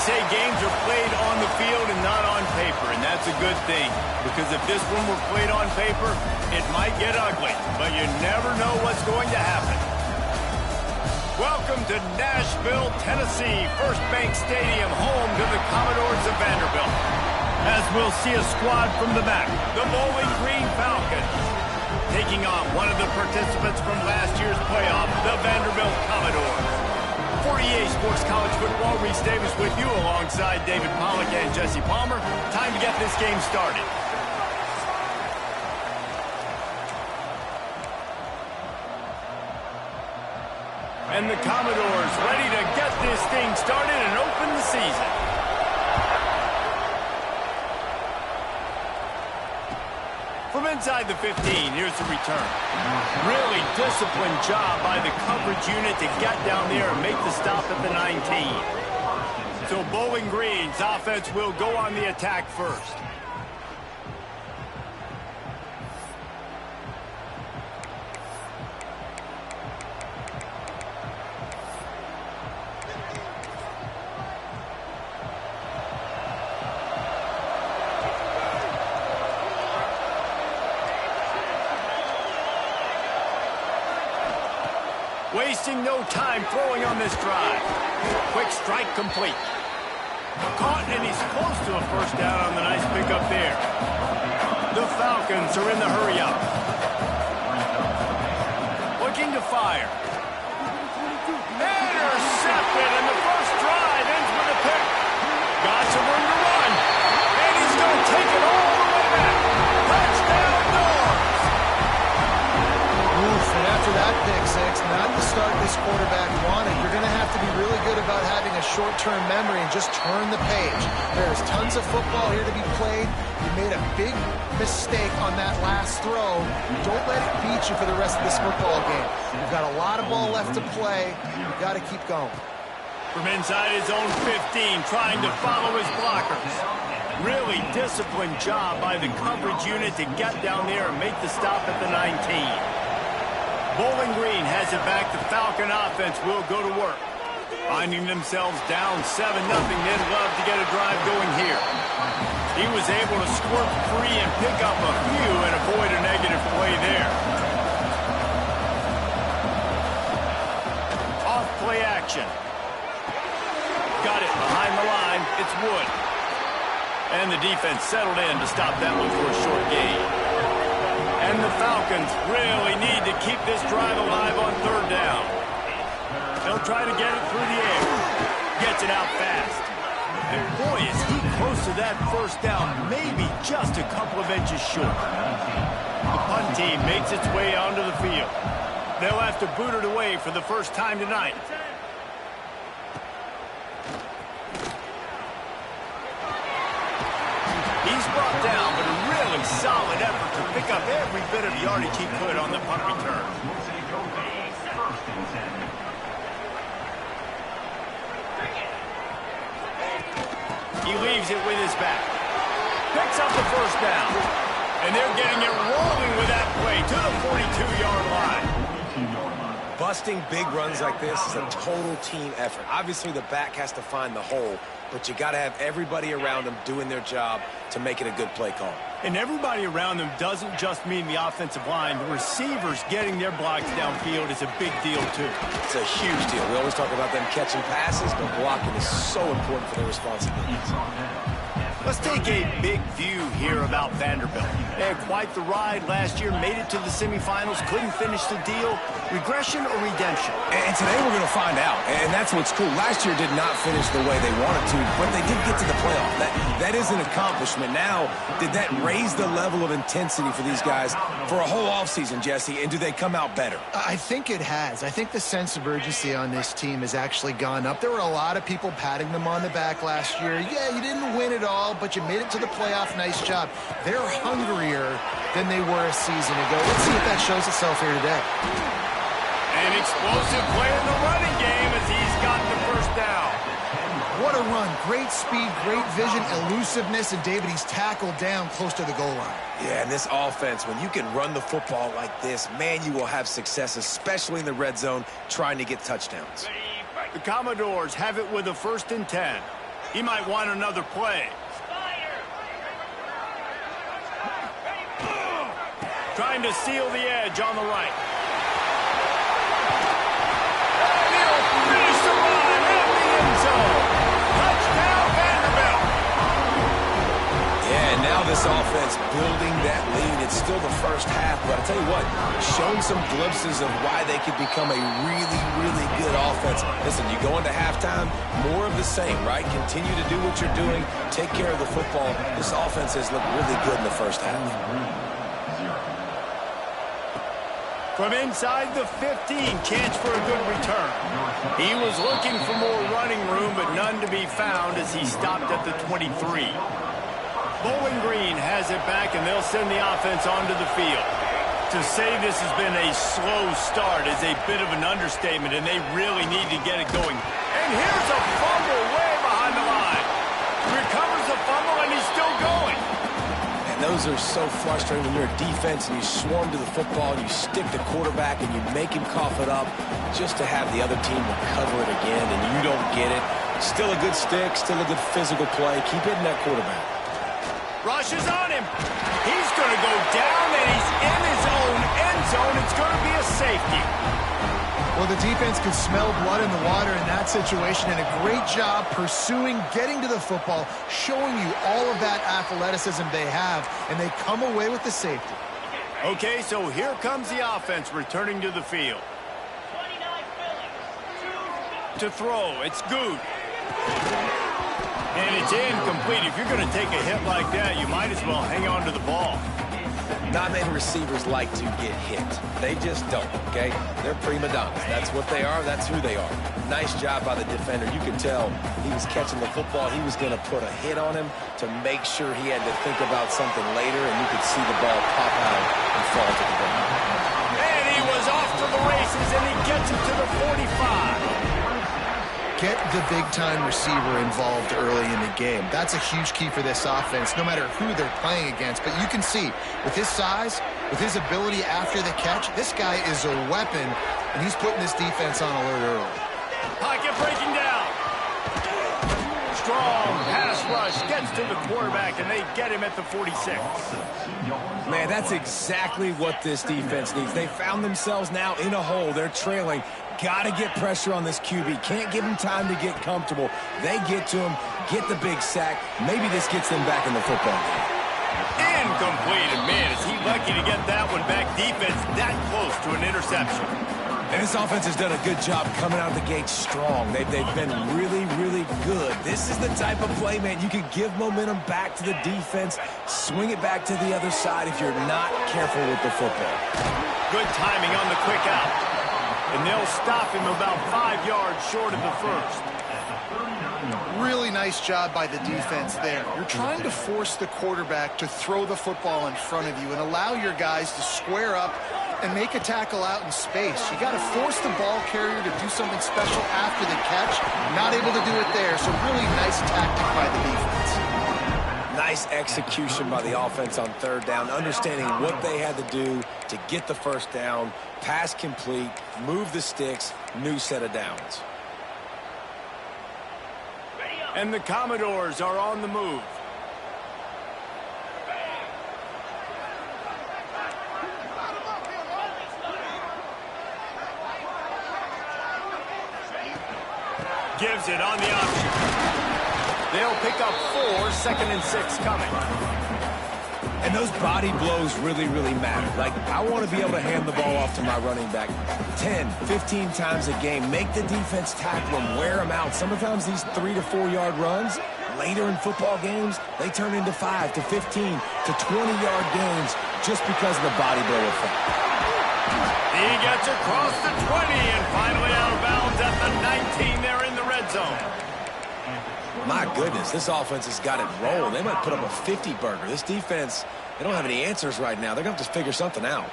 say games are played on the field and not on paper, and that's a good thing. Because if this one were played on paper, it might get ugly, but you never know what's going to happen. Welcome to Nashville, Tennessee, First Bank Stadium, home to the Commodores of Vanderbilt. As we'll see a squad from the back, the Bowling Green Falcons, taking on one of the participants from last year's playoff, the Vanderbilt Commodores. For EA Sports College Football, Reese Davis with you alongside David Pollack and Jesse Palmer. Time to get this game started. And the Commodores ready to get this thing started and open the season. From inside the 15, here's the return. Really disciplined job by the coverage unit to get down there and make the stop at the 19. So Bowling Green's offense will go on the attack first. Wasting no time throwing on this drive. Quick strike complete. Caught, and he's close to a first down on the nice pickup there. The Falcons are in the hurry-up. Looking to fire. Intercepted, and the first drive ends with a pick. Got some room to run. And he's going to take it all the way back. Touchdown, Dogs! Oof, and after that pick six, not the start this quarterback wanted. You're going to have to be really good about having a short-term memory and just turn the page. There's tons of football here to be played. You made a big mistake on that last throw. Don't let it beat you for the rest of this football game. You've got a lot of ball left to play. You've got to keep going. From inside his own 15, trying to follow his blockers. Really disciplined job by the coverage unit to get down there and make the stop at the 19. Bowling Green has it back. The Falcon offense will go to work. Finding themselves down 7-0, they'd love to get a drive going here. He was able to squirt free and pick up a few and avoid a negative play there. Off play action. Got it behind the line. It's Wood. And the defense settled in to stop that one for a short gain. And the Falcons really need to keep this drive alive on third down. They'll try to get it through the air. Gets it out fast. And boy, is he close to that first down, maybe just a couple of inches short. The punt team makes its way onto the field. They'll have to boot it away for the first time tonight. He's brought down, but a really solid effort to pick up every bit of yardage he could on the punt return. He leaves it with his back. Picks up the first down. And they're getting it rolling with that play to the 42-yard line. Busting big runs like this is a total team effort. Obviously, the back has to find the hole, but you got to have everybody around them doing their job to make it a good play call. And everybody around them doesn't just mean the offensive line. The receivers getting their blocks downfield is a big deal, too. It's a huge deal. We always talk about them catching passes, but blocking is so important for their responsibilities. Let's take a big view here about Vanderbilt. They had quite the ride last year, made it to the semifinals, couldn't finish the deal. Regression or redemption? And today we're going to find out, and that's what's cool. Last year did not finish the way they wanted to, but they did get to the playoff. That is an accomplishment. Now, did that raise the level of intensity for these guys for a whole offseason, Jesse, and do they come out better? I think it has. I think the sense of urgency on this team has actually gone up. There were a lot of people patting them on the back last year. Yeah, you didn't win it all, but you made it to the playoff. Nice job. They're hungrier than they were a season ago. Let's see if that shows itself here today. An explosive play in the running game as he's got the first down. What a run. Great speed, great vision, elusiveness, and David, he's tackled down close to the goal line. Yeah, and this offense, when you can run the football like this, man, you will have success, especially in the red zone, trying to get touchdowns. The Commodores have it with a 1st and 10. He might want another play. Trying to seal the edge on the right. And he'll finish the run at the end zone. Touchdown, Vanderbilt. Yeah, and now this offense building that lead. It's still the first half, but I'll tell you what, showing some glimpses of why they could become a really, really good offense. Listen, you go into halftime, more of the same, right? Continue to do what you're doing. Take care of the football. This offense has looked really good in the first half. From inside the 15, chance for a good return. He was looking for more running room, but none to be found as he stopped at the 23. Bowling Green has it back, and they'll send the offense onto the field. To say this has been a slow start is a bit of an understatement, and they really need to get it going. And here's a fumble way behind the line. Recovers the fumble, and he's still going. And those are so frustrating when you're a defense and you swarm to the football and you stick the quarterback and you make him cough it up just to have the other team recover it again and you don't get it. Still a good stick, still a good physical play. Keep hitting that quarterback. Rush is on him. He's going to go down, and he's in his own end zone. It's going to be a safety. Well, the defense could smell blood in the water in that situation, and a great job pursuing, getting to the football, showing you all of that athleticism they have, and they come away with the safety. Okay, so here comes the offense returning to the field. To throw, it's good. And it's incomplete. If you're going to take a hit like that, you might as well hang on to the ball. Not many receivers like to get hit. They just don't, okay? They're prima donnas. That's what they are. That's who they are. Nice job by the defender. You could tell he was catching the football. He was going to put a hit on him to make sure he had to think about something later, and you could see the ball pop out and fall to the ground. And he was off to the races, and he gets it to the 45. Get the big-time receiver involved early in the game. That's a huge key for this offense, no matter who they're playing against. But you can see, with his size, with his ability after the catch, this guy is a weapon, and he's putting this defense on alert early. Pocket breaking down. Strong pass rush gets to the quarterback, and they get him at the 46. Man, that's exactly what this defense needs. They found themselves now in a hole. They're trailing. Got to get pressure on this QB. Can't give him time to get comfortable. They get to him, get the big sack. Maybe this gets them back in the football game. Incomplete. And man, is he lucky to get that one back. Defense that close to an interception. And this offense has done a good job coming out the gate strong. They've been really, really good. This is the type of play, man, you can give momentum back to the defense, swing it back to the other side if you're not careful with the football. Good timing on the quick out. And they'll stop him about 5 yards short of the first. Really nice job by the defense there. You're trying to force the quarterback to throw the football in front of you and allow your guys to square up and make a tackle out in space. You got to force the ball carrier to do something special after the catch. Not able to do it there, so really nice tactic by the defense. Nice execution by the offense on third down, understanding what they had to do to get the first down, pass complete, move the sticks, new set of downs. And the Commodores are on the move. Gives it on the option. They'll pick up 4, 2nd and 6 coming. And those body blows really, really matter. Like, I want to be able to hand the ball off to my running back 10, 15 times a game. Make the defense tackle them, wear them out. Sometimes these 3 to 4 yard runs, later in football games, they turn into 5 to 15 to 20-yard gains just because of the body blow effect. He gets across the 20 and finally out of bounds at the 19 there in the red zone. My goodness, this offense has got it rolling. They might put up a 50-burger. This defense, they don't have any answers right now. They're going to have to figure something out.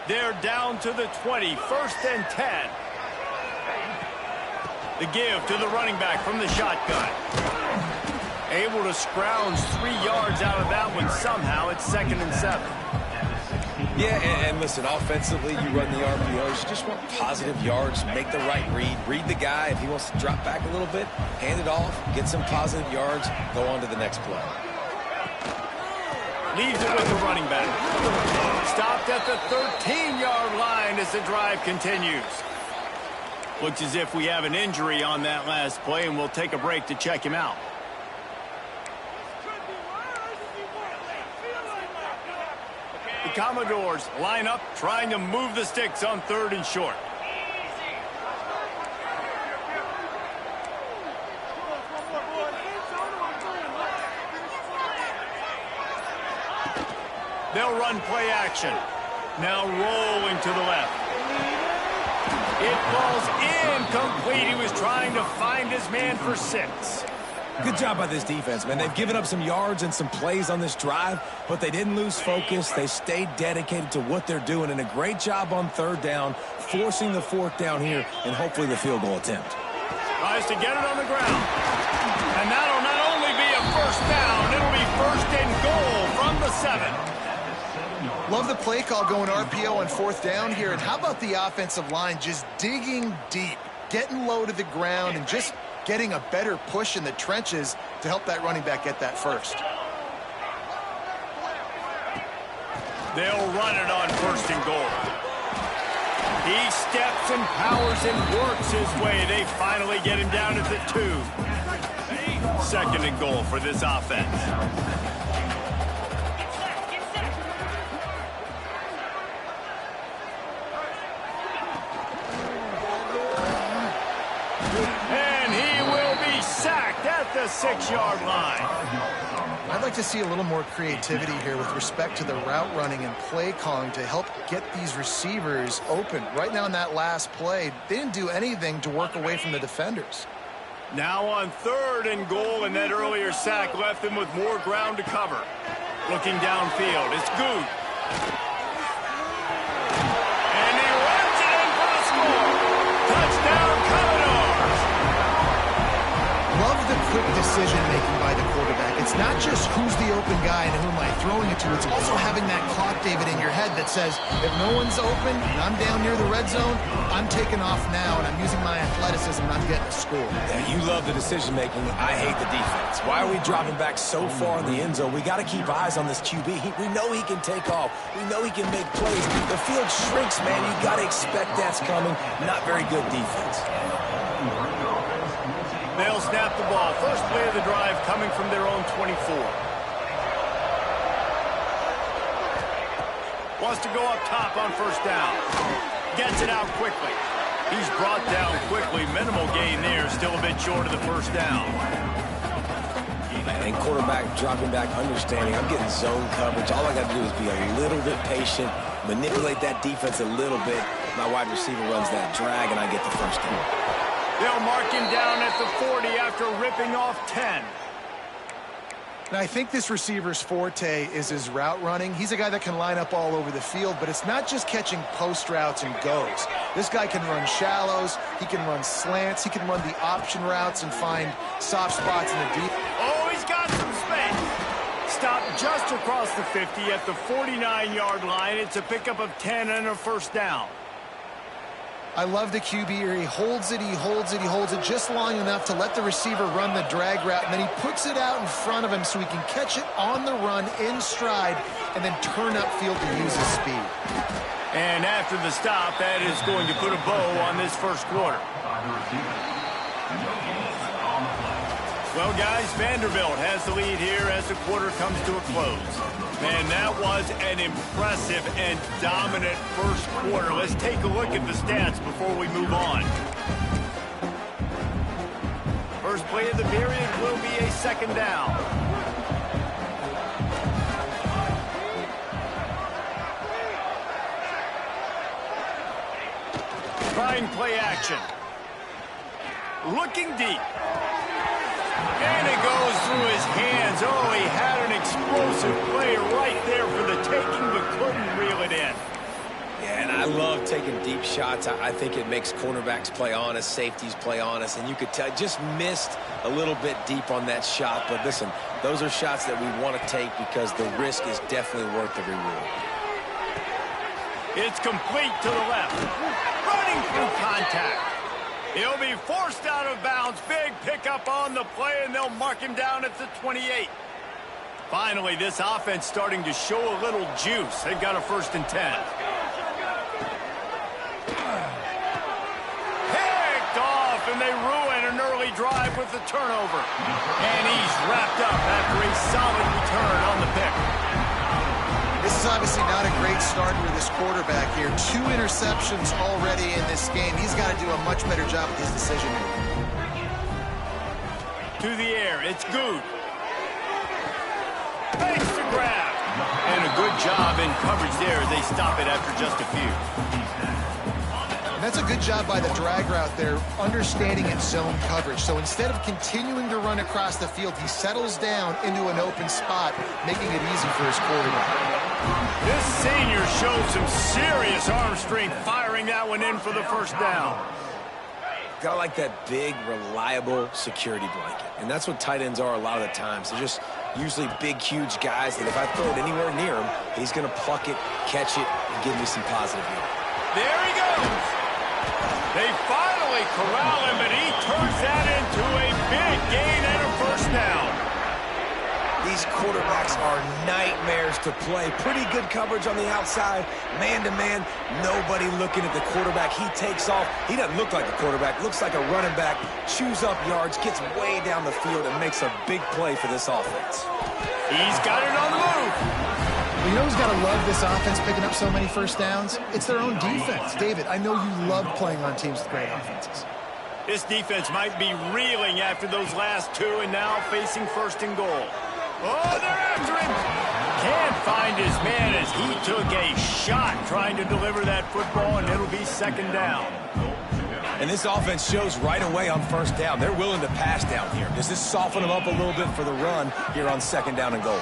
They're down to the 20, 1st and 10. The give to the running back from the shotgun. Able to scrounge 3 yards out of that one somehow. It's 2nd and 7. Yeah, and listen, offensively, you run the RPOs. You just want positive yards, make the right read the guy. If he wants to drop back a little bit, hand it off, get some positive yards, go on to the next play. Leaves it with the running back. Stopped at the 13-yard line as the drive continues. Looks as if we have an injury on that last play, and we'll take a break to check him out. The Commodores line up, trying to move the sticks on 3rd and short. They'll run play action. Now rolling to the left. It falls incomplete. He was trying to find his man for 6. Good job by this defense, man. They've given up some yards and some plays on this drive, but they didn't lose focus. They stayed dedicated to what they're doing, and a great job on 3rd down, forcing the 4th down here, and hopefully the field goal attempt. Tries to get it on the ground. And that'll not only be a 1st down, it'll be 1st and goal from the 7. Love the play call going RPO on 4th down here. And how about the offensive line just digging deep, getting low to the ground, and just getting a better push in the trenches to help that running back get that 1st. They'll run it on 1st and goal. He steps and powers and works his way. They finally get him down at the 2. 2nd and goal for this offense. And he will be sacked at the 6-yard line. I'd like to see a little more creativity here with respect to the route running and play calling to help get these receivers open. Right now in that last play, they didn't do anything to work away from the defenders. Now on 3rd and goal, and that earlier sack left them with more ground to cover. Looking downfield, it's Good. And he runs it in for the score. Touchdown, Commodores. Love the quick decision-making by the quarterback. It's not just who's the open guy and who am I throwing it to. It's also having that clock, David, in your head that says, if no one's open and I'm down near the red zone, I'm taking off now, and I'm using my athleticism, and I'm getting a score. Yeah, you love the decision-making. I hate the defense. Why are we dropping back so far in the end zone? We got to keep eyes on this QB. We know he can take off. We know he can make plays. The field shrinks, man. You got to expect that's coming. Not very good defense. They'll snap the ball. First play of the drive coming from their own 24. Wants to go up top on 1st down. Gets it out quickly. He's brought down quickly. Minimal gain there. Still a bit short of the 1st down. And quarterback dropping back, understanding I'm getting zone coverage. All I got to do is be a little bit patient, manipulate that defense a little bit. My wide receiver runs that drag, and I get the 1st down. They'll mark him down at the 40 after ripping off 10. Now, I think this receiver's forte is his route running. He's a guy that can line up all over the field, but it's not just catching post routes and goes. This guy can run shallows, he can run slants, he can run the option routes and find soft spots in the deep. Oh, he's got some space. Stopped just across the 50 at the 49-yard line. It's a pickup of 10 and a 1st down. I love the QB here. He holds it, he holds it, he holds it just long enough to let the receiver run the drag route, and then he puts it out in front of him so he can catch it on the run in stride and then turn upfield to use his speed. And after the stop, that is going to put a bow on this 1st quarter. Well, guys, Vanderbilt has the lead here as the quarter comes to a close. Man, that was an impressive and dominant 1st quarter. Let's take a look at the stats before we move on. First play of the period will be a 2nd down. Trying play action. Looking deep. And it goes through his hands. Oh, he had an explosive play right there for the taking, but couldn't reel it in. Yeah, and I love taking deep shots. I think it makes cornerbacks play honest, safeties play honest, and you could tell just missed a little bit deep on that shot. But listen, those are shots that we want to take because the risk is definitely worth the reward. It's complete to the left. Running through contact. He'll be forced out of bounds. Big pickup on the play, and they'll mark him down at the 28. Finally, this offense starting to show a little juice. They've got a 1st and 10. Picked off, and they ruin an early drive with the turnover. And he's wrapped up after a solid return on the pick. This is obviously not a great start for this quarterback here. 2 interceptions already in this game. He's got to do a much better job with his decision-making. To the air, it's good. Makes the grab. And a good job in coverage there as they stop it after just a few. And that's a good job by the drag route there, understanding its zone coverage. So instead of continuing to run across the field, he settles down into an open spot, making it easy for his quarterback. This senior showed some serious arm strength, firing that one in for the 1st down. Got like that big, reliable security blanket. And that's what tight ends are a lot of the times. They're just usually big, huge guys that if I throw it anywhere near him, he's going to pluck it, catch it, and give me some positive here. There he goes. They finally corral him, and he turns that into a big gain and a 1st down. These quarterbacks are nightmares to play. Pretty good coverage on the outside, man-to-man. Nobody looking at the quarterback. He takes off. He doesn't look like a quarterback. Looks like a running back. Chews up yards, gets way down the field, and makes a big play for this offense. He's got it on the move. Well, you know who's got to love this offense picking up so many 1st downs? It's their own defense. David, I know you love playing on teams with great offenses. This defense might be reeling after those last 2 and now facing 1st and goal. Oh, they're after him. Can't find his man as he took a shot trying to deliver that football, and it'll be 2nd down. And this offense shows right away on 1st down. They're willing to pass down here. Does this soften them up a little bit for the run here on 2nd down and goal?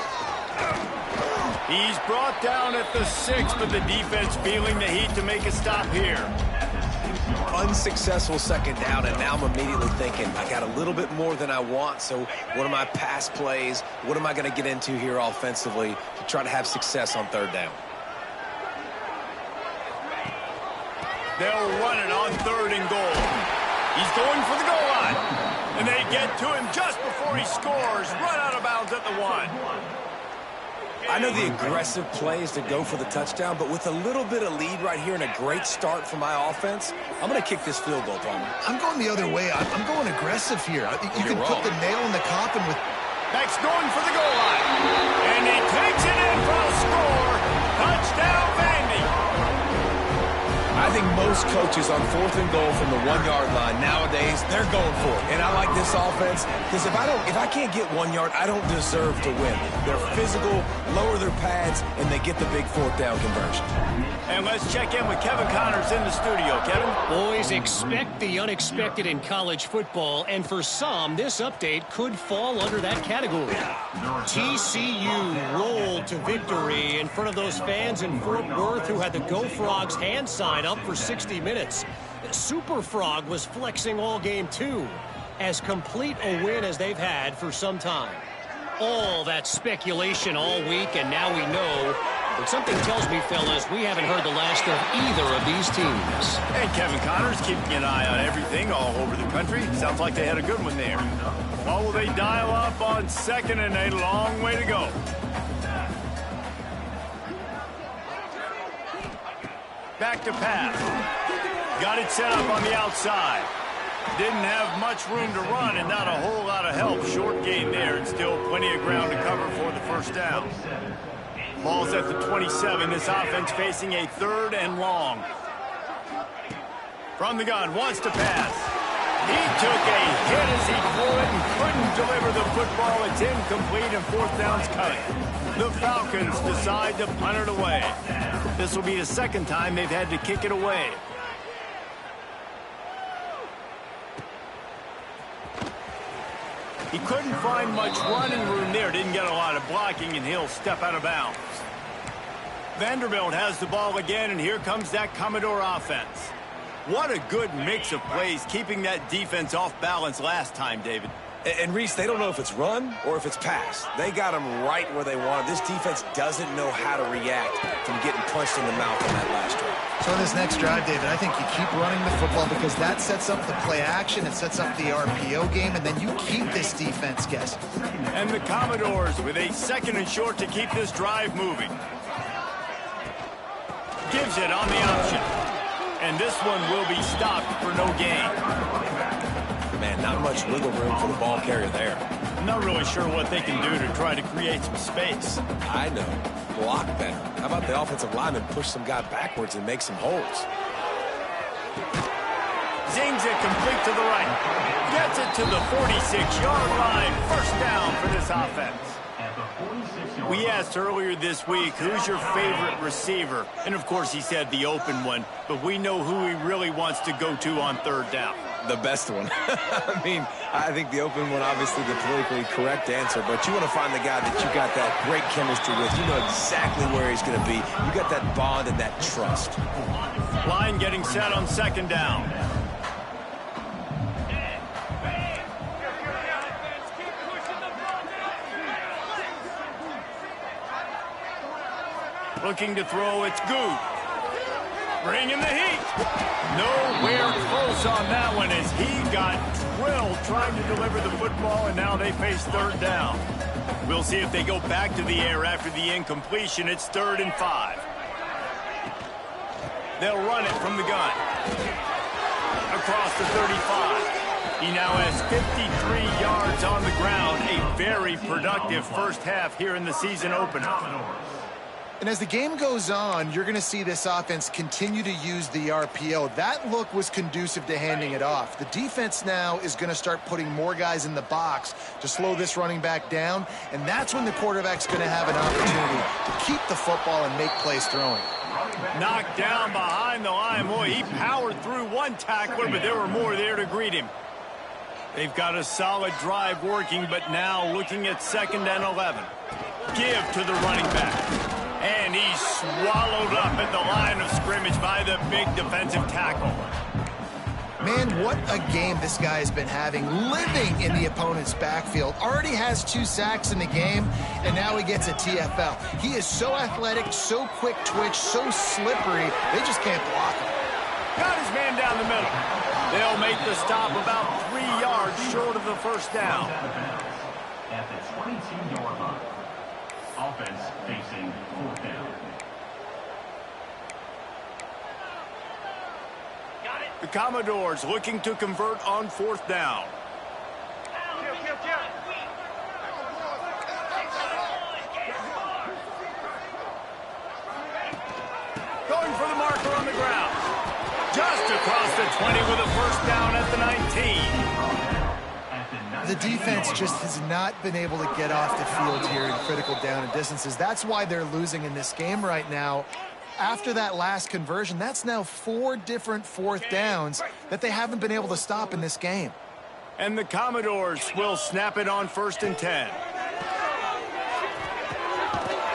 He's brought down at the 6, but the defense feeling the heat to make a stop here. Unsuccessful 2nd down, and now I'm immediately thinking, I got a little bit more than I want, so what are my pass plays? What am I going to get into here offensively to try to have success on 3rd down? They'll run it on 3rd and goal. He's going for the goal line, and they get to him just before he scores, run out of bounds at the 1. I know the aggressive play is to go for the touchdown, but with a little bit of lead right here and a great start for my offense, I'm going to kick this field goal, Palmer. I'm going the other way. I'm going aggressive here. You can put the nail in the coffin with... Max going for the goal line. And he takes it in for a score. Touchdown, Vandy. I think most coaches on 4th and goal from the 1-yard line nowadays, they're going for it. And I like this offense because if I can't get 1 yard, I don't deserve to win. They're physical, lower their pads, and they get the big 4th down conversion. And let's check in with Kevin Connors in the studio. Kevin? Boys, expect the unexpected in college football, and for some, this update could fall under that category. TCU rolled to victory in front of those fans in Fort Worth who had the Go Frogs hand sign up for 60 minutes. Super Frog was flexing all game too. As complete a win as they've had for some time. All that speculation all week, and now we know. But something tells me, fellas, we haven't heard the last of either of these teams. And Kevin Connors keeping an eye on everything all over the country. Sounds like they had a good one there. What will they dial up on 2nd and a long way to go? Back to pass. Got it set up on the outside. Didn't have much room to run and not a whole lot of help. Short gain there and still plenty of ground to cover for the 1st down. Ball's at the 27. This offense facing a 3rd and long. From the gun, wants to pass. He took a hit as he threw it and couldn't deliver the football. It's incomplete and 4th down's coming. The Falcons decide to punt it away. This will be the 2nd time they've had to kick it away. He couldn't find much running room there. Didn't get a lot of blocking, and he'll step out of bounds. Vanderbilt has the ball again, and here comes that Commodore offense. What a good mix of plays, keeping that defense off balance last time, David. And Reese, they don't know if it's run or if it's pass. They got them right where they want them. This defense doesn't know how to react from getting punched in the mouth on that last drive. So in this next drive, David, I think you keep running the football because that sets up the play action, it sets up the RPO game, and then you keep this defense guessing. And the Commodores with a 2nd and short to keep this drive moving. Gives it on the option. And this one will be stopped for no gain. Man, not much wiggle room for the ball carrier there. I'm not really sure what they can do to try to create some space. I know. Block better. How about the offensive lineman push some guy backwards and make some holes? Zings it complete to the right. Gets it to the 46-yard line. First down for this offense. We asked earlier this week, who's your favorite receiver? And, of course, he said the open one. But we know who he really wants to go to on 3rd down. The best one. I mean, I think the open one, obviously the politically correct answer, but you want to find the guy that you got that great chemistry with. You know exactly where he's going to be. You got that bond and that trust. Line getting set on 2nd down. Looking to throw, it's good. Bringing the heat. Nowhere close on that one as he got drilled trying to deliver the football, and now they face 3rd down. We'll see if they go back to the air after the incompletion. It's 3rd and 5. They'll run it from the gun. Across the 35. He now has 53 yards on the ground. A very productive first half here in the season opener. And as the game goes on, you're going to see this offense continue to use the RPO. That look was conducive to handing it off. The defense now is going to start putting more guys in the box to slow this running back down, and that's when the quarterback's going to have an opportunity to keep the football and make plays throwing. Knocked down behind the line. Boy, he powered through one tackler, but there were more there to greet him. They've got a solid drive working, but now looking at 2nd and 11. Give to the running back. And he's swallowed up at the line of scrimmage by the big defensive tackle. Man, what a game this guy has been having, living in the opponent's backfield. Already has 2 sacks in the game, and now he gets a TFL. He is so athletic, so quick twitch, so slippery, they just can't block him. Got his man down the middle. They'll make the stop about 3 yards short of the first down. At the 22-yard line. Offense facing 4th down. The Commodores looking to convert on 4th down. Going for the marker on the ground. Just across the 20 with a first down at the 19. The defense just has not been able to get off the field here in critical down and distances. That's why they're losing in this game right now. After that last conversion, that's now 4 different 4th downs that they haven't been able to stop in this game. And the Commodores will snap it on 1st and 10.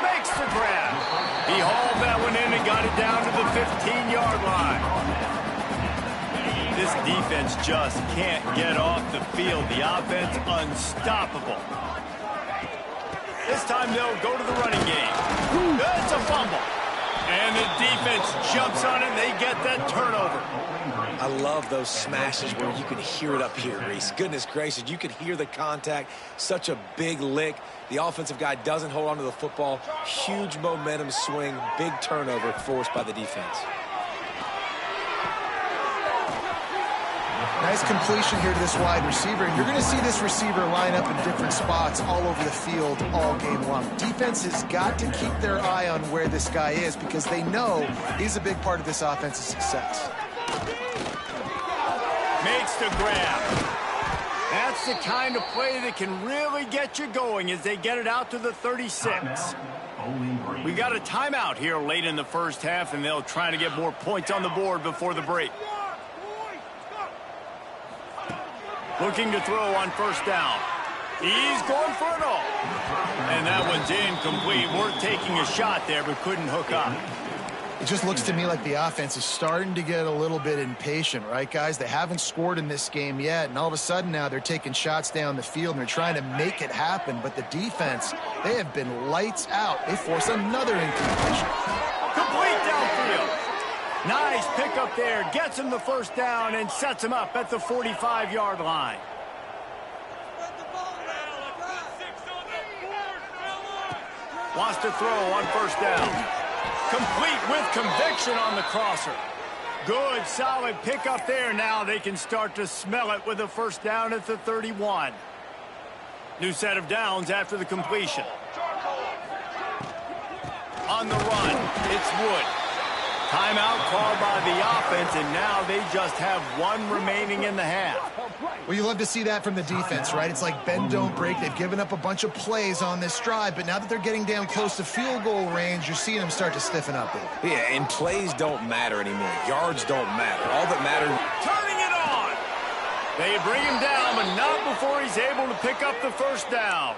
Makes the grab. He hauled that one in and got it down to the 15-yard line. This defense just can't get off the field. The offense unstoppable. This time they'll go to the running game. It's a fumble. And the defense jumps on it, and they get that turnover. I love those smashes where you can hear it up here, Reese. Goodness gracious, you can hear the contact. Such a big lick. The offensive guy doesn't hold on to the football. Huge momentum swing, big turnover forced by the defense. Nice completion here to this wide receiver. And you're going to see this receiver line up in different spots all over the field all game long. Defense has got to keep their eye on where this guy is because they know he's a big part of this offense's success. Makes the grab. That's the kind of play that can really get you going as they get it out to the 36. We got a timeout here late in the first half, and they'll try to get more points on the board before the break. Looking to throw on 1st down. He's going for it all. And that one's incomplete. We're taking a shot there, but couldn't hook up. It just looks to me like the offense is starting to get a little bit impatient, right, guys? They haven't scored in this game yet, and all of a sudden now they're taking shots down the field, and they're trying to make it happen. But the defense, they have been lights out. They force another incompletion. Complete downfield. Nice pickup there. Gets him the first down and sets him up at the 45-yard line. Wants to throw on first down. Complete with conviction on the crosser. Good, solid pickup there. Now they can start to smell it with a first down at the 31. New set of downs after the completion. On the run, it's Wood. Timeout called by the offense, and now they just have one remaining in the half. Well, you love to see that from the defense, right? It's like bend, don't break. They've given up a bunch of plays on this drive, but now that they're getting down close to field goal range, you're seeing them start to stiffen up. Yeah, and plays don't matter anymore. Yards don't matter. All that matters... Turning it on! They bring him down, but not before he's able to pick up the first down.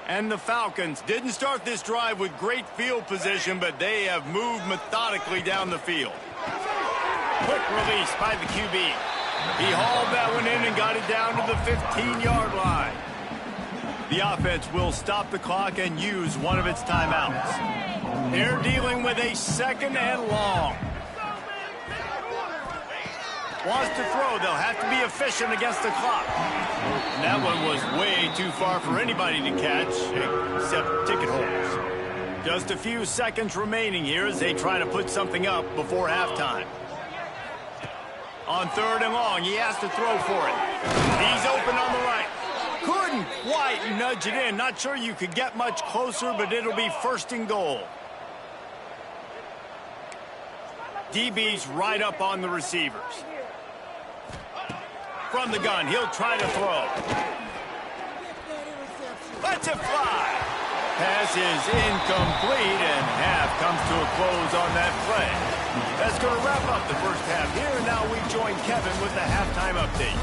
And the Falcons didn't start this drive with great field position, but they have moved methodically down the field. Quick release by the QB. He hauled that one in and got it down to the 15-yard line. The offense will stop the clock and use one of its timeouts. They're dealing with a second and long. Wants to throw. They'll have to be efficient against the clock. And that one was way too far for anybody to catch, except ticket holders. Just a few seconds remaining here as they try to put something up before halftime. On third and long, he has to throw for it. He's open on the right. Couldn't quite nudge it in. Not sure you could get much closer, but it'll be first and goal. DB's right up on the receivers. From the gun, he'll try to throw. Lets it fly. Pass is incomplete, and half comes to a close on that play. That's going to wrap up the first half here, and now we join Kevin with the halftime update.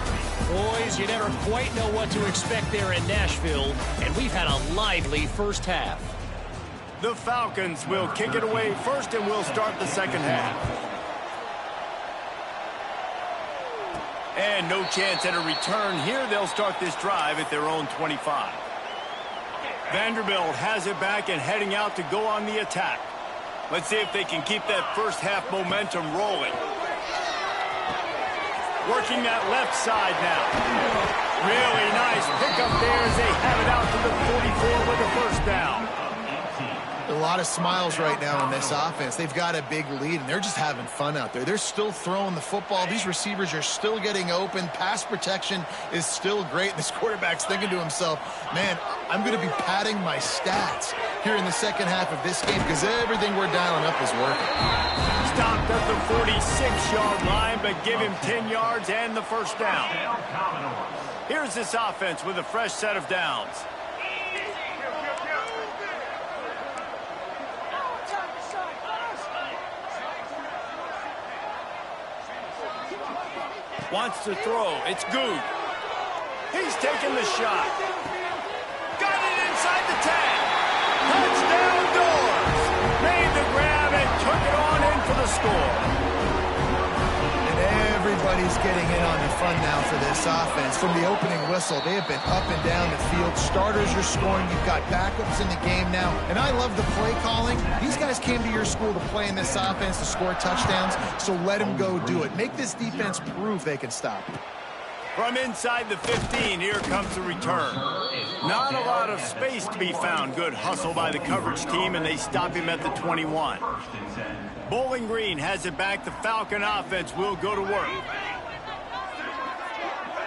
Boys, you never quite know what to expect there in Nashville, and we've had a lively first half. The Falcons will kick it away first, and we'll start the second half. And no chance at a return here. They'll start this drive at their own 25. Vanderbilt has it back and heading out to go on the attack. Let's see if they can keep that first half momentum rolling. Working that left side now. Really nice pickup there as they have it out to the 44 with a first down. A lot of smiles right now in this offense. They've got a big lead, and they're just having fun out there. They're still throwing the football. These receivers are still getting open. Pass protection is still great. This quarterback's thinking to himself, man, I'm going to be padding my stats here in the second half of this game because everything we're dialing up is working. Stopped at the 46-yard line, but give him 10 yards and the first down. Here's this offense with a fresh set of downs. Wants to throw. It's Good. He's taking the shot. Got it inside the 10. Touchdown Doors. Made the grab and took it on in for the score. And everybody's getting in on the fun now for this offense. From the opening whistle, they have been up and down the field. Starters are scoring. You've got backups in the game now. And I love the play calling. These guys came to your school to play in this offense to score touchdowns, so let them go do it. Make this defense prove they can stop it. From inside the 15, here comes the return. Not a lot of space to be found. Good hustle by the coverage team, and they stop him at the 21. Bowling Green has it back. The Falcon offense will go to work.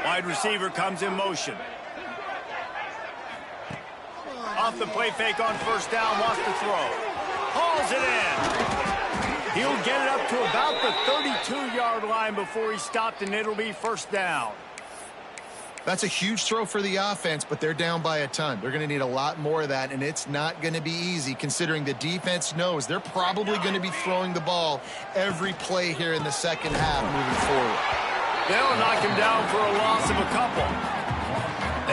Wide receiver comes in motion. Off the play fake on first down, wants to throw. Hauls it in. He'll get it up to about the 32-yard line before he stopped, and it'll be first down. That's a huge throw for the offense, but they're down by a ton. They're going to need a lot more of that, and it's not going to be easy considering the defense knows they're probably going to be throwing the ball every play here in the second half moving forward. They'll knock him down for a loss of a couple.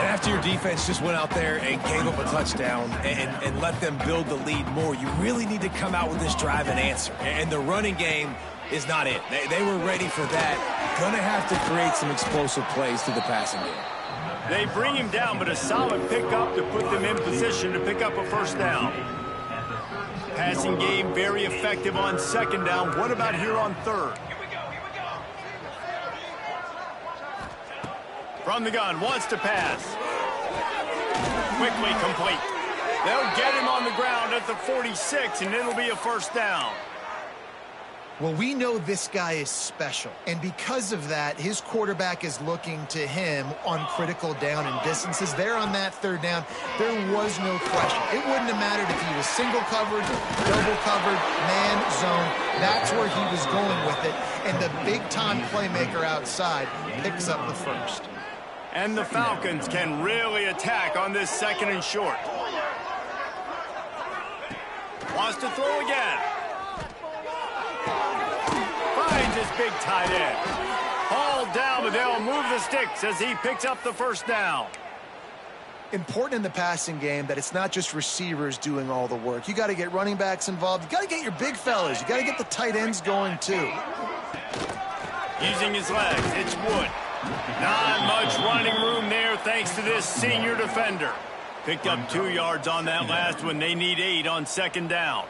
And after your defense just went out there and gave up a touchdown and let them build the lead more, you really need to come out with this drive and answer. And the running game is not it. They were ready for that. Going to have to create some explosive plays through the passing game. They bring him down, but a solid pickup to put them in position to pick up a first down. Passing game very effective on second down. What about here on third? From the gun, wants to pass. Quickly complete. They'll get him on the ground at the 46, and it'll be a first down. Well, we know this guy is special, and because of that, his quarterback is looking to him on critical down and distances. There on that third down, there was no question. It wouldn't have mattered if he was single covered, double covered, man, zone. That's where he was going with it, and the big-time playmaker outside picks up the first. And the Falcons can really attack on this second and short. Wants to throw again. Finds his big tight end. Hauled down, but they'll move the sticks as he picks up the first down. Important in the passing game that it's not just receivers doing all the work. You got to get running backs involved. You got to get your big fellas. You got to get the tight ends going too. Using his legs, it's Wood. Not much running room there thanks to this senior defender. Picked up 2 yards on that last one. They need 8 on second down.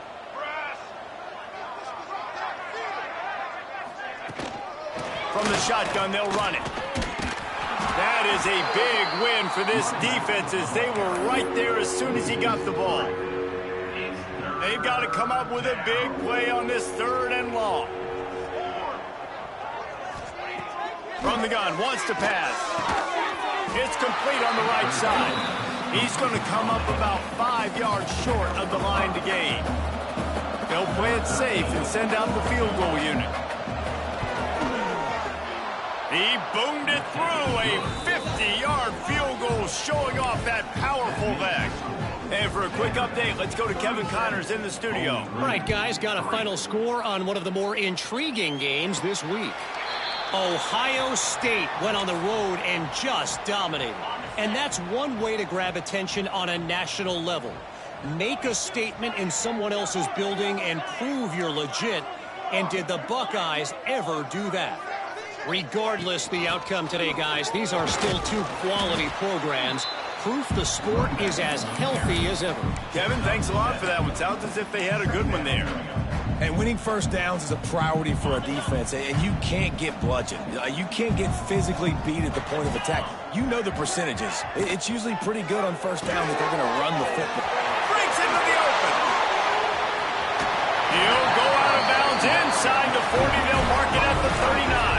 From the shotgun, they'll run it. That is a big win for this defense as they were right there as soon as he got the ball. They've got to come up with a big play on this third and long. From the gun, wants to pass. It's complete on the right side. He's going to come up about 5 yards short of the line to gain. They'll play it safe and send out the field goal unit. He boomed it through a 50-yard field goal, showing off that powerful leg. And for a quick update, let's go to Kevin Connors in the studio. All right, guys, got a final score on one of the more intriguing games this week. Ohio State went on the road and just dominated. And that's one way to grab attention on a national level. Make a statement in someone else's building and prove you're legit. And did the Buckeyes ever do that? Regardless the outcome today, guys, these are still 2 quality programs. Proof the sport is as healthy as ever. Kevin, thanks a lot for that one. Sounds as if they had a good one there. And winning first downs is a priority for a defense, and you can't get bludgeoned. You can't get physically beat at the point of attack. You know the percentages. It's usually pretty good on first down that they're going to run the football. Breaks into the open. He'll go out of bounds inside the 40. They'll mark it at the 39.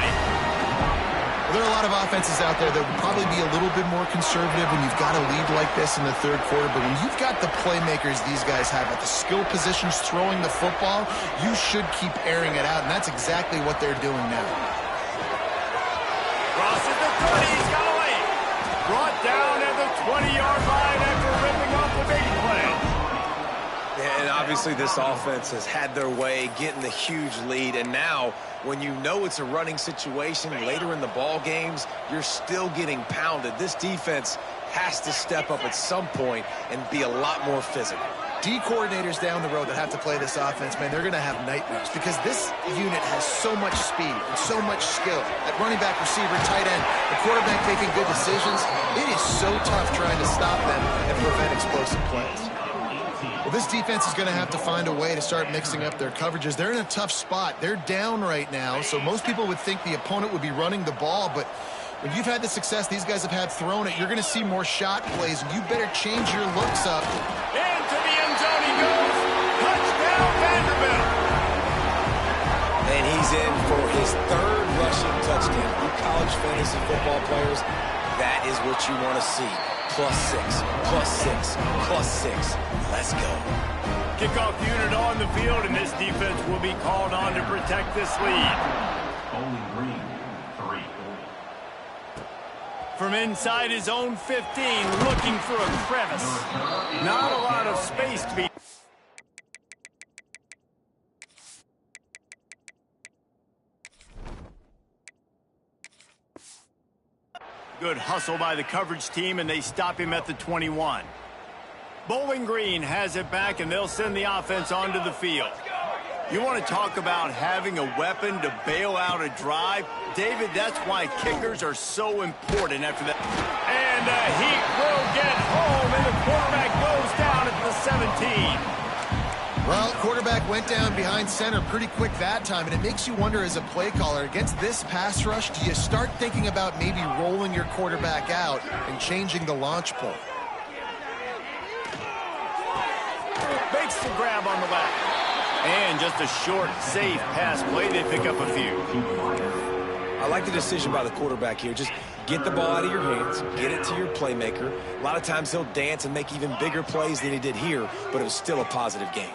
There are a lot of offenses out there that would probably be a little bit more conservative when you've got a lead like this in the third quarter. But when you've got the playmakers these guys have at the skill positions throwing the football, you should keep airing it out. And that's exactly what they're doing now. Crosses the 30. He's got away. Brought down at the 20-yard line after ripping off the big play. And obviously this offense has had their way, getting the huge lead. And now, when you know it's a running situation later in the ball games, you're still getting pounded. This defense has to step up at some point and be a lot more physical. D coordinators down the road that have to play this offense, man, they're going to have nightmares because this unit has so much speed and so much skill. At running back, receiver, tight end, the quarterback making good decisions. It is so tough trying to stop them and prevent explosive plays. Well, this defense is going to have to find a way to start mixing up their coverages. They're in a tough spot. They're down right now, so most people would think the opponent would be running the ball, but when you've had the success these guys have had throwing it, you're going to see more shot plays, and you better change your looks up. Into the end zone he goes. Touchdown, Vanderbilt. And he's in for his 3rd rushing touchdown. You college fantasy football players, that is what you want to see. +6, +6, +6. Let's go. Kickoff unit on the field, and this defense will be called on to protect this lead. Bowling Green, 3. From inside his own 15, looking for a crevice. Not a lot of space to be. Good hustle by the coverage team, and they stop him at the 21. Bowling Green has it back, and they'll send the offense onto the field. You want to talk about having a weapon to bail out a drive? David, that's why kickers are so important after that. And he will get home, and the quarterback goes down at the 17. Well, quarterback went down behind center pretty quick that time, and it makes you wonder as a play caller, against this pass rush, do you start thinking about maybe rolling your quarterback out and changing the launch point? Makes the grab on the left. And just a short, safe pass play. They pick up a few. I like the decision by the quarterback here. Just get the ball out of your hands, get it to your playmaker. A lot of times he'll dance and make even bigger plays than he did here, but it was still a positive game.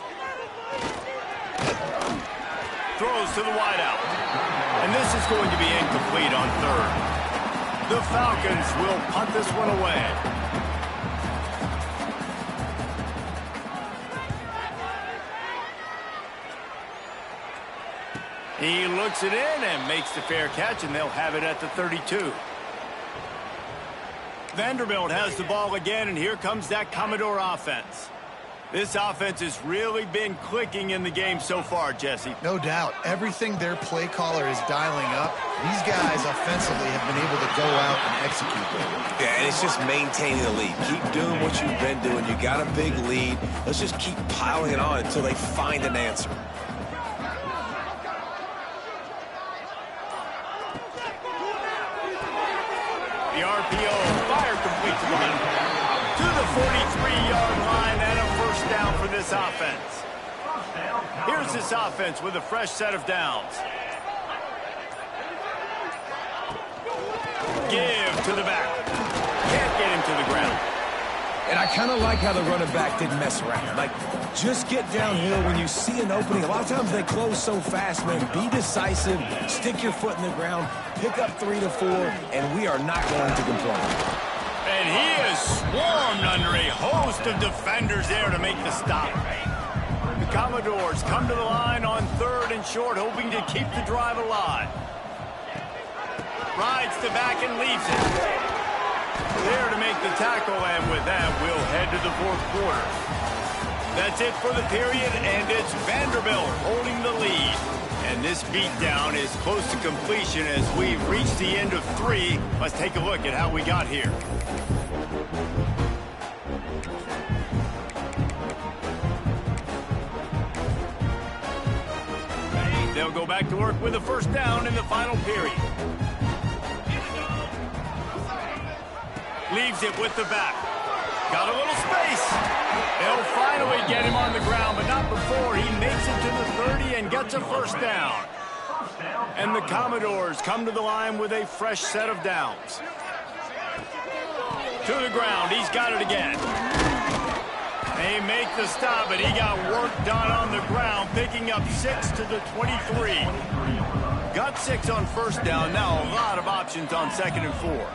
Throws to the wideout. And this is going to be incomplete on third. The Falcons will punt this one away. He looks it in and makes the fair catch, and they'll have it at the 32. Vanderbilt has the ball again, and here comes that Commodore offense. This offense has really been clicking in the game so far, Jesse. No doubt. Everything their play caller is dialing up, these guys offensively have been able to go out and execute them. Yeah, and it's just maintaining the lead. Keep doing what you've been doing. You got a big lead. Let's just keep piling it on until they find an answer. The RPO fire complete to the 43-yard line, and a first down for this offense. Here's this offense with a fresh set of downs. Give to the back. Can't get him to the ground. And I kind of like how the running back didn't mess around. Like, just get downhill when you see an opening. A lot of times they close so fast, man. Be decisive, stick your foot in the ground, pick up 3 to 4, and we are not going to complain. And he is swarmed under a host of defenders there to make the stop. The Commodores come to the line on third and short, hoping to keep the drive alive. Rides the back and leaves it. There to make the tackle, and with that, we'll head to the fourth quarter. That's it for the period, and it's Vanderbilt holding the lead. And this beatdown is close to completion as we reach the end of 3. Let's take a look at how we got here. They'll go back to work with a first down in the final period. Leaves it with the back. Got a little space. They'll finally get him on the ground, but not before he makes it to the 30 and gets a first down. And the Commodores come to the line with a fresh set of downs. To the ground. He's got it again. They make the stop, but he got work done on the ground, picking up 6 to the 23. Got 6 on first down. Now a lot of options on second and 4.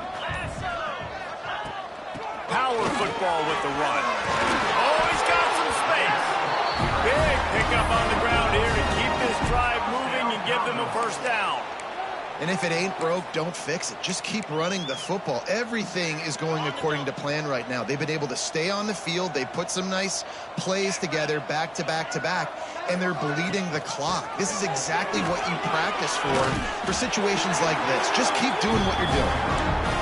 Power football with the run. Oh, he's got some space. Big pickup on the ground here to keep this drive moving and give them a first down. And if it ain't broke, don't fix it. Just keep running the football. Everything is going according to plan right now. They've been able to stay on the field. They put some nice plays together back to back to back, and they're bleeding the clock. This is exactly what you practice for situations like this. Just keep doing what you're doing.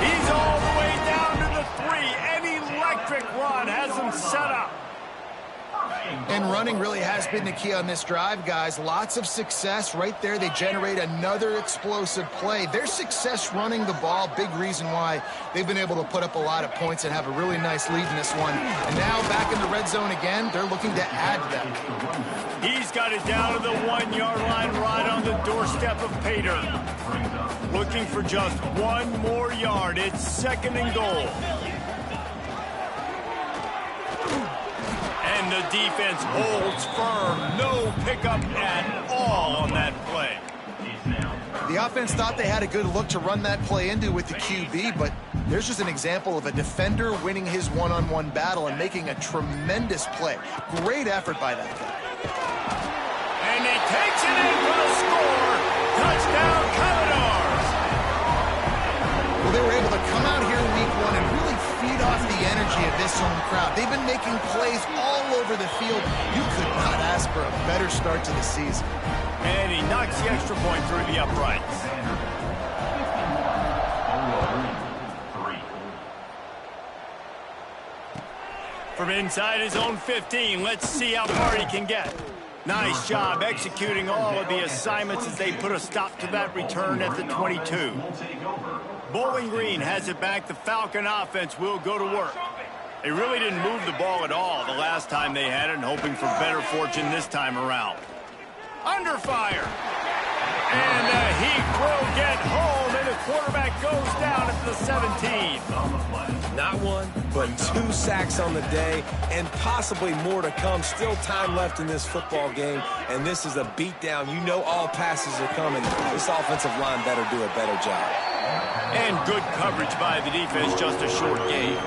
He's all the way down to the 3. An electric run has him set up. And running really has been the key on this drive, guys. Lots of success right there. They generate another explosive play. Their success running the ball, big reason why they've been able to put up a lot of points and have a really nice lead in this one. And now back in the red zone again, they're looking to add to that. He's got it down to the 1-yard line right on the doorstep of Pater. Looking for just 1 more yard. It's second and goal. And the defense holds firm. No pickup at all on that play. The offense thought they had a good look to run that play into with the QB, but there's just an example of a defender winning his one-on-one battle and making a tremendous play. Great effort by that guy. And he takes it in for the score. Touchdown, Commodores. Well, they were able to come out week one and really feed off the energy of this home crowd. They've been making plays all over the field. You could not ask for a better start to the season. And he knocks the extra point through the uprights. From inside his own 15, let's see how far he can get. Nice job executing all of the assignments as they put a stop to that return at the 22. Bowling Green has it back. The Falcon offense will go to work. They really didn't move the ball at all the last time they had it, and hoping for better fortune this time around. Under fire. And the Heat will get home, and the quarterback goes down at the 17. Not one, but 2 sacks on the day, and possibly more to come. Still time left in this football game, and this is a beatdown. You know all passes are coming. This offensive line better do a better job. And good coverage by the defense, just a short game.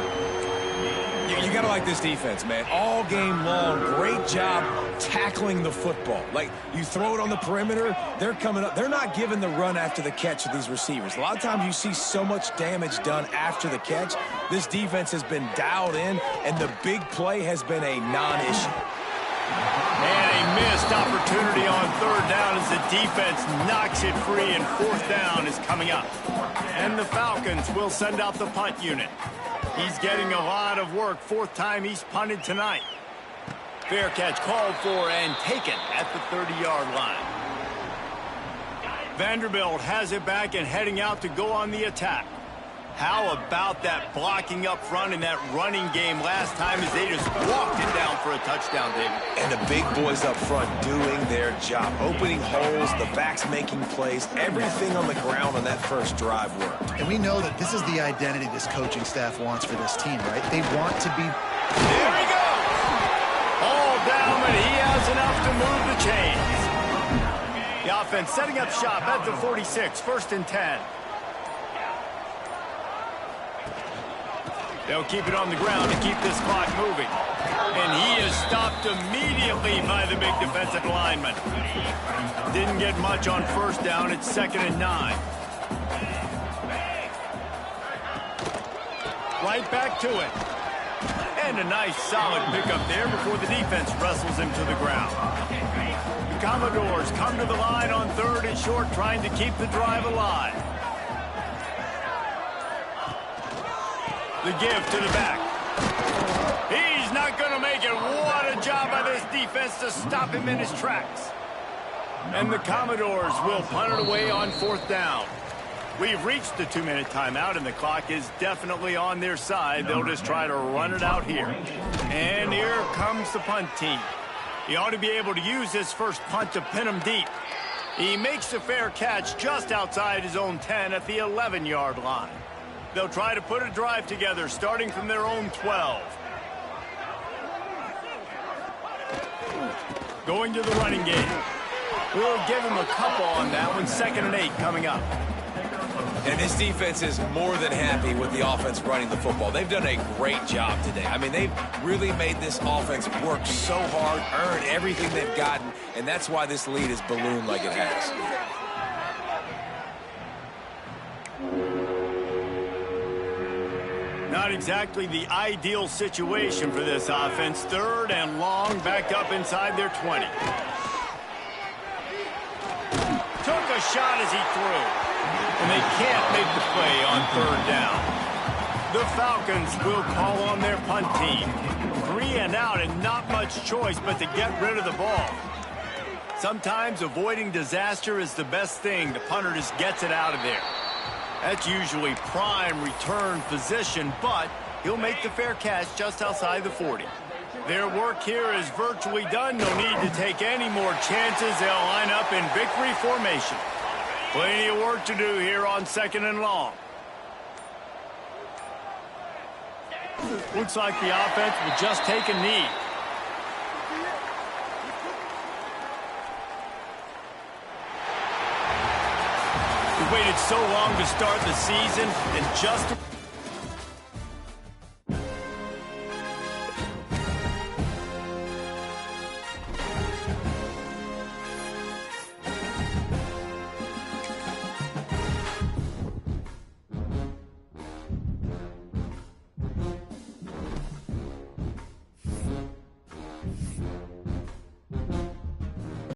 You got to like this defense, man. All game long, great job tackling the football. Like, you throw it on the perimeter, they're coming up. They're not giving the run after the catch of these receivers. A lot of times you see so much damage done after the catch. This defense has been dialed in, and the big play has been a non-issue. And a missed opportunity on 3rd down as the defense knocks it free, and 4th down is coming up. And the Falcons will send out the punt unit. He's getting a lot of work. 4th time he's punted tonight. Fair catch called for and taken at the 30-yard line. Vanderbilt has it back and heading out to go on the attack. How about that blocking up front in that running game last time as they just walked it down for a touchdown, David? And the big boys up front doing their job. Opening holes, the backs making plays. Everything on the ground on that first drive worked. And we know that this is the identity this coaching staff wants for this team, right? They want to be... There we go! All down, but he has enough to move the chains. The offense setting up shop at the 46, 1st and 10. They'll keep it on the ground to keep this clock moving. And he is stopped immediately by the big defensive lineman. Didn't get much on 1st down. It's 2nd and 9. Right back to it. And a nice solid pickup there before the defense wrestles him to the ground. The Commodores come to the line on 3rd and short, trying to keep the drive alive. The give to the back. He's not going to make it. What a job by this defense to stop him in his tracks. And the Commodores will punt it away on 4th down. We've reached the 2-minute timeout, and the clock is definitely on their side. They'll just try to run it out here. And here comes the punt team. He ought to be able to use his first punt to pin him deep. He makes a fair catch just outside his own 10 at the 11-yard line. They'll try to put a drive together, starting from their own 12. Going to the running game. We'll give him a couple on that one. 2nd and 8 coming up. And this defense is more than happy with the offense running the football. They've done a great job today. I mean, they've really made this offense work so hard, earn everything they've gotten, and that's why this lead is ballooned like it has. Not exactly the ideal situation for this offense. 3rd and long, back up inside their 20. Took a shot as he threw. And they can't make the play on 3rd down. The Falcons will call on their punt team. 3 and out and not much choice but to get rid of the ball. Sometimes avoiding disaster is the best thing. The punter just gets it out of there. That's usually prime return position, but he'll make the fair catch just outside the 40. Their work here is virtually done. No need to take any more chances. They'll line up in victory formation. Plenty of work to do here on 2nd and long. Looks like the offense will just take a knee. We waited so long to start the season, and just